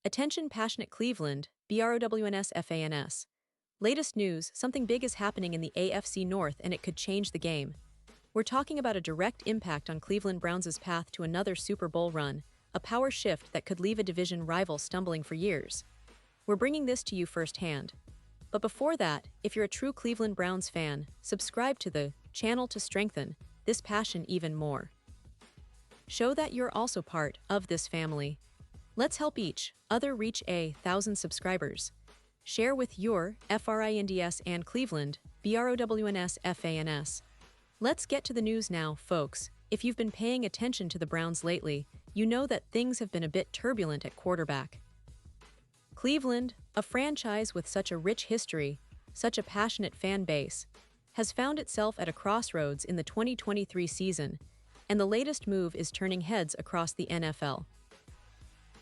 Attention passionate Cleveland, BROWNS. Latest news, something big is happening in the AFC North and it could change the game. We're talking about a direct impact on Cleveland Browns' path to another Super Bowl run, a power shift that could leave a division rival stumbling for years. We're bringing this to you firsthand. But before that, if you're a true Cleveland Browns fan, subscribe to the channel to strengthen this passion even more. Show that you're also part of this family. Let's help each other reach 1,000 subscribers. Share with your FRINDS and Cleveland, BROWNS. Let's get to the news now, folks. If you've been paying attention to the Browns lately, you know that things have been a bit turbulent at quarterback. Cleveland, a franchise with such a rich history, such a passionate fan base, has found itself at a crossroads in the 2023 season, and the latest move is turning heads across the NFL.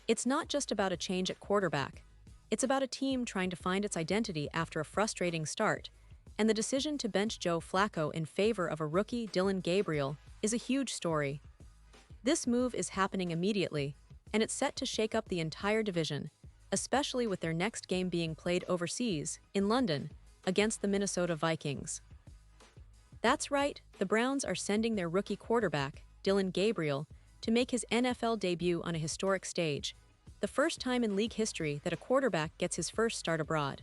It's not just about a change at quarterback. It's about a team trying to find its identity after a frustrating start, and the decision to bench Joe Flacco in favor of a rookie, Dillon Gabriel, is a huge story. This move is happening immediately, and it's set to shake up the entire division, especially with their next game being played overseas, in London, against the Minnesota Vikings. That's right, the Browns are sending their rookie quarterback, Dillon Gabriel, to make his NFL debut on a historic stage, the first time in league history that a quarterback gets his first start abroad.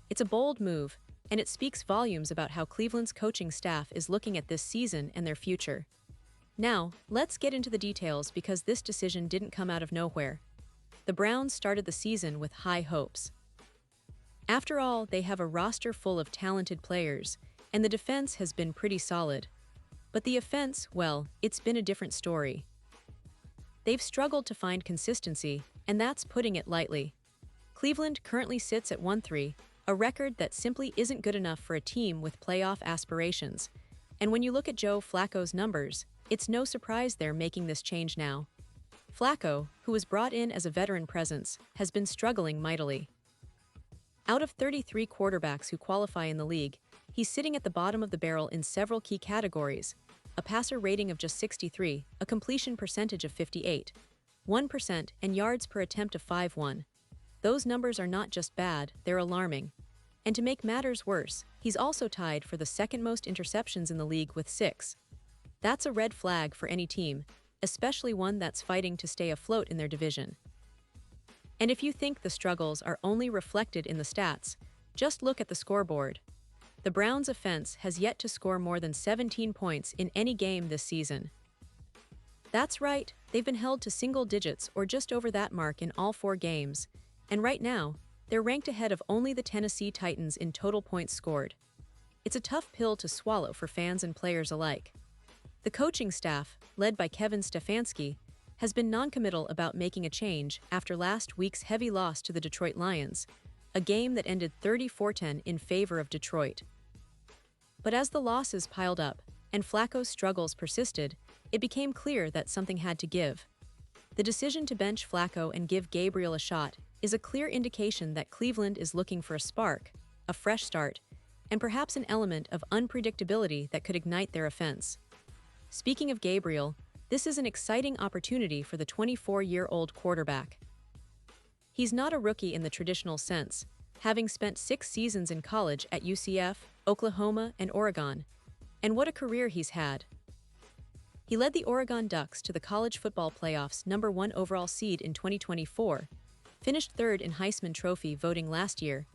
It's a bold move, and it speaks volumes about how Cleveland's coaching staff is looking at this season and their future. Now, let's get into the details because this decision didn't come out of nowhere. The Browns started the season with high hopes. After all, they have a roster full of talented players, and the defense has been pretty solid. But the offense, well, it's been a different story. They've struggled to find consistency, and that's putting it lightly. Cleveland currently sits at 1-3, a record that simply isn't good enough for a team with playoff aspirations. And when you look at Joe Flacco's numbers, it's no surprise they're making this change now. Flacco, who was brought in as a veteran presence, has been struggling mightily. Out of 33 quarterbacks who qualify in the league, he's sitting at the bottom of the barrel in several key categories: a passer rating of just 63, a completion percentage of 58, 1%, and yards per attempt of 5.1. Those numbers are not just bad, they're alarming. And to make matters worse, he's also tied for the second most interceptions in the league with 6. That's a red flag for any team, especially one that's fighting to stay afloat in their division. And if you think the struggles are only reflected in the stats, just look at the scoreboard. The Browns' offense has yet to score more than 17 points in any game this season. That's right, they've been held to single digits or just over that mark in all 4 games, and right now, they're ranked ahead of only the Tennessee Titans in total points scored. It's a tough pill to swallow for fans and players alike. The coaching staff, led by Kevin Stefanski, has been noncommittal about making a change after last week's heavy loss to the Detroit Lions, a game that ended 34-10 in favor of Detroit. But as the losses piled up and Flacco's struggles persisted, it became clear that something had to give. The decision to bench Flacco and give Gabriel a shot is a clear indication that Cleveland is looking for a spark, a fresh start, and perhaps an element of unpredictability that could ignite their offense. Speaking of Gabriel, this is an exciting opportunity for the 24-year-old quarterback. He's not a rookie in the traditional sense, having spent 6 seasons in college at UCF, Oklahoma, and Oregon. And what a career he's had. He led the Oregon Ducks to the college football playoffs #1 overall seed in 2024, finished 3rd in Heisman Trophy voting last year,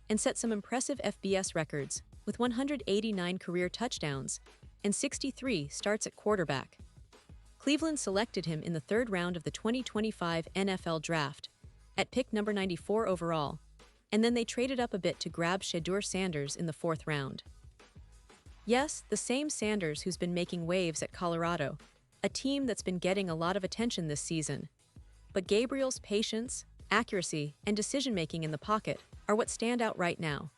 and set some impressive FBS records with 189 career touchdowns and 63 starts at quarterback. Cleveland selected him in the 3rd round of the 2025 NFL Draft, at pick number 94 overall, and then they traded up a bit to grab Shedeur Sanders in the 4th round. Yes, the same Sanders who's been making waves at Colorado, a team that's been getting a lot of attention this season. But Gabriel's patience, accuracy, and decision-making in the pocket are what stand out right now.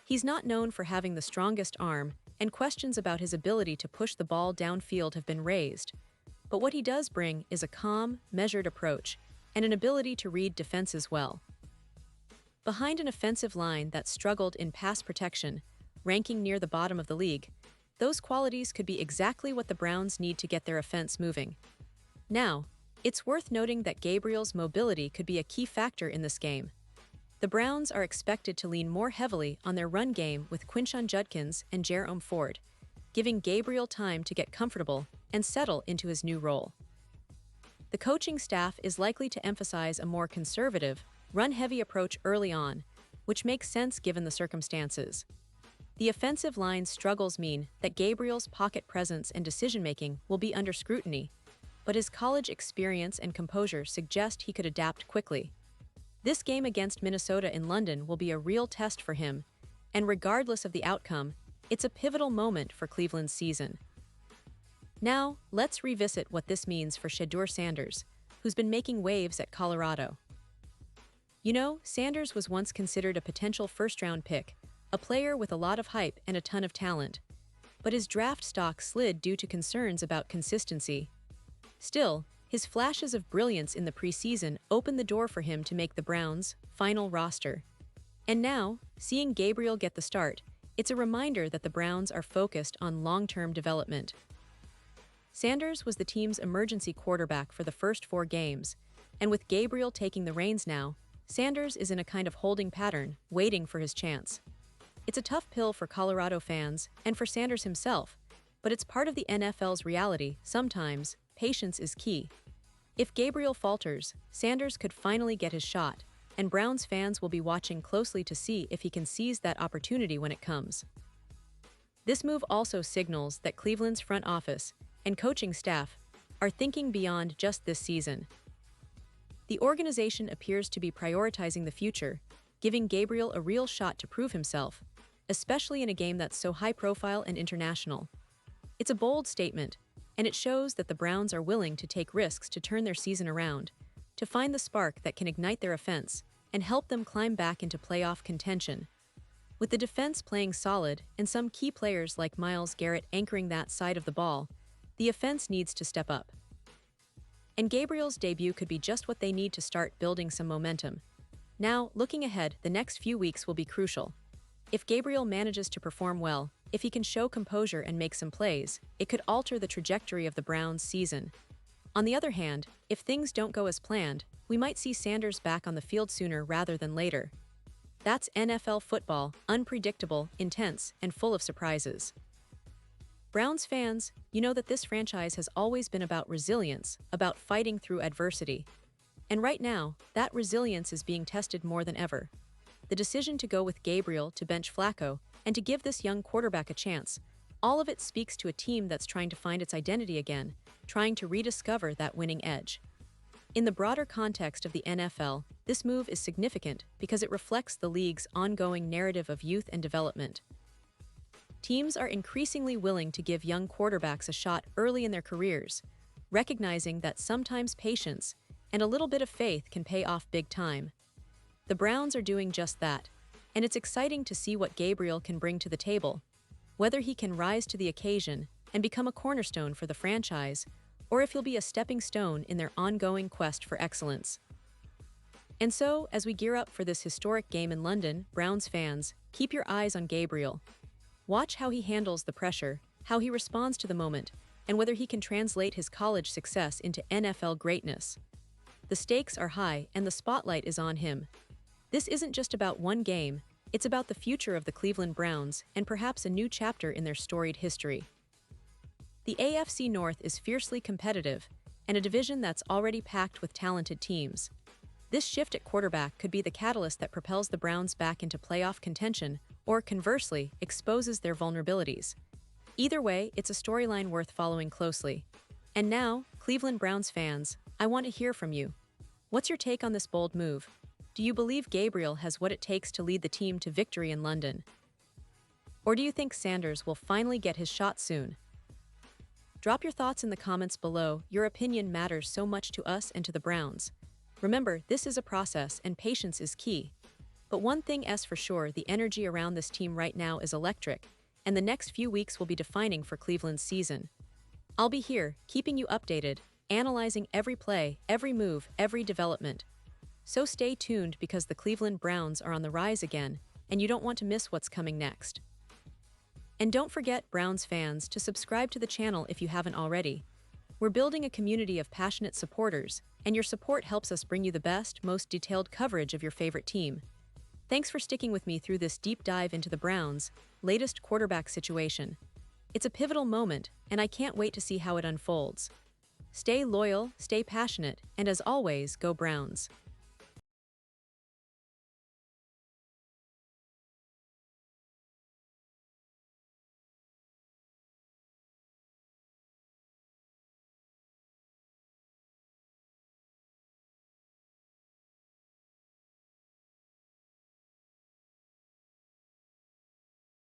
He's not known for having the strongest arm, and questions about his ability to push the ball downfield have been raised. But what he does bring is a calm, measured approach and an ability to read defenses well. Behind an offensive line that struggled in pass protection, ranking near the bottom of the league, those qualities could be exactly what the Browns need to get their offense moving. Now, It's worth noting that Gabriel's mobility could be a key factor in this game. The Browns are expected to lean more heavily on their run game with Quinshon Judkins and Jerome Ford, giving Gabriel time to get comfortable and settle into his new role. The coaching staff is likely to emphasize a more conservative, run-heavy approach early on, which makes sense given the circumstances. The offensive line's struggles mean that Gabriel's pocket presence and decision-making will be under scrutiny, but his college experience and composure suggest he could adapt quickly. This game against Minnesota in London will be a real test for him, and regardless of the outcome, it's a pivotal moment for Cleveland's season. Now, let's revisit what this means for Shedeur Sanders, who's been making waves at Colorado. You know, Sanders was once considered a potential first-round pick, a player with a lot of hype and a ton of talent. But his draft stock slid due to concerns about consistency. Still, his flashes of brilliance in the preseason opened the door for him to make the Browns' final roster. And now, seeing Gabriel get the start, it's a reminder that the Browns are focused on long-term development. Sanders was the team's emergency quarterback for the first 4 games, and with Gabriel taking the reins now, Sanders is in a kind of holding pattern, waiting for his chance. It's a tough pill for Colorado fans and for Sanders himself, but it's part of the NFL's reality. Sometimes, patience is key. If Gabriel falters, Sanders could finally get his shot, and Browns fans will be watching closely to see if he can seize that opportunity when it comes. This move also signals that Cleveland's front office and coaching staff are thinking beyond just this season. The organization appears to be prioritizing the future, giving Gabriel a real shot to prove himself, especially in a game that's so high-profile and international. It's a bold statement, and it shows that the Browns are willing to take risks to turn their season around, to find the spark that can ignite their offense and help them climb back into playoff contention. With the defense playing solid and some key players like Myles Garrett anchoring that side of the ball, the offense needs to step up. And Gabriel's debut could be just what they need to start building some momentum. Now, looking ahead, the next few weeks will be crucial. If Gabriel manages to perform well, if he can show composure and make some plays, it could alter the trajectory of the Browns' season. On the other hand, if things don't go as planned, we might see Sanders back on the field sooner rather than later. That's NFL football, unpredictable, intense, and full of surprises. Browns fans, you know that this franchise has always been about resilience, about fighting through adversity. And right now, that resilience is being tested more than ever. The decision to go with Gabriel to bench Flacco and to give this young quarterback a chance, all of it speaks to a team that's trying to find its identity again, trying to rediscover that winning edge. In the broader context of the NFL, this move is significant because it reflects the league's ongoing narrative of youth and development. Teams are increasingly willing to give young quarterbacks a shot early in their careers, recognizing that sometimes patience and a little bit of faith can pay off big time. The Browns are doing just that, and it's exciting to see what Gabriel can bring to the table, whether he can rise to the occasion and become a cornerstone for the franchise, or if he'll be a stepping stone in their ongoing quest for excellence. And so, as we gear up for this historic game in London, Browns fans, keep your eyes on Gabriel. Watch how he handles the pressure, how he responds to the moment, and whether he can translate his college success into NFL greatness. The stakes are high and the spotlight is on him. This isn't just about one game, it's about the future of the Cleveland Browns and perhaps a new chapter in their storied history. The AFC North is fiercely competitive, and a division that's already packed with talented teams. This shift at quarterback could be the catalyst that propels the Browns back into playoff contention, or conversely, exposes their vulnerabilities. Either way, it's a storyline worth following closely. And now, Cleveland Browns fans, I want to hear from you. What's your take on this bold move? Do you believe Gabriel has what it takes to lead the team to victory in London? Or do you think Sanders will finally get his shot soon? Drop your thoughts in the comments below. Your opinion matters so much to us and to the Browns. Remember, this is a process and patience is key. But one thing is for sure, the energy around this team right now is electric, and the next few weeks will be defining for Cleveland's season. I'll be here, keeping you updated, analyzing every play, every move, every development. So stay tuned because the Cleveland Browns are on the rise again, and you don't want to miss what's coming next. And don't forget, Browns fans, to subscribe to the channel if you haven't already. We're building a community of passionate supporters, and your support helps us bring you the best, most detailed coverage of your favorite team. Thanks for sticking with me through this deep dive into the Browns' latest quarterback situation. It's a pivotal moment, and I can't wait to see how it unfolds. Stay loyal, stay passionate, and as always, go Browns.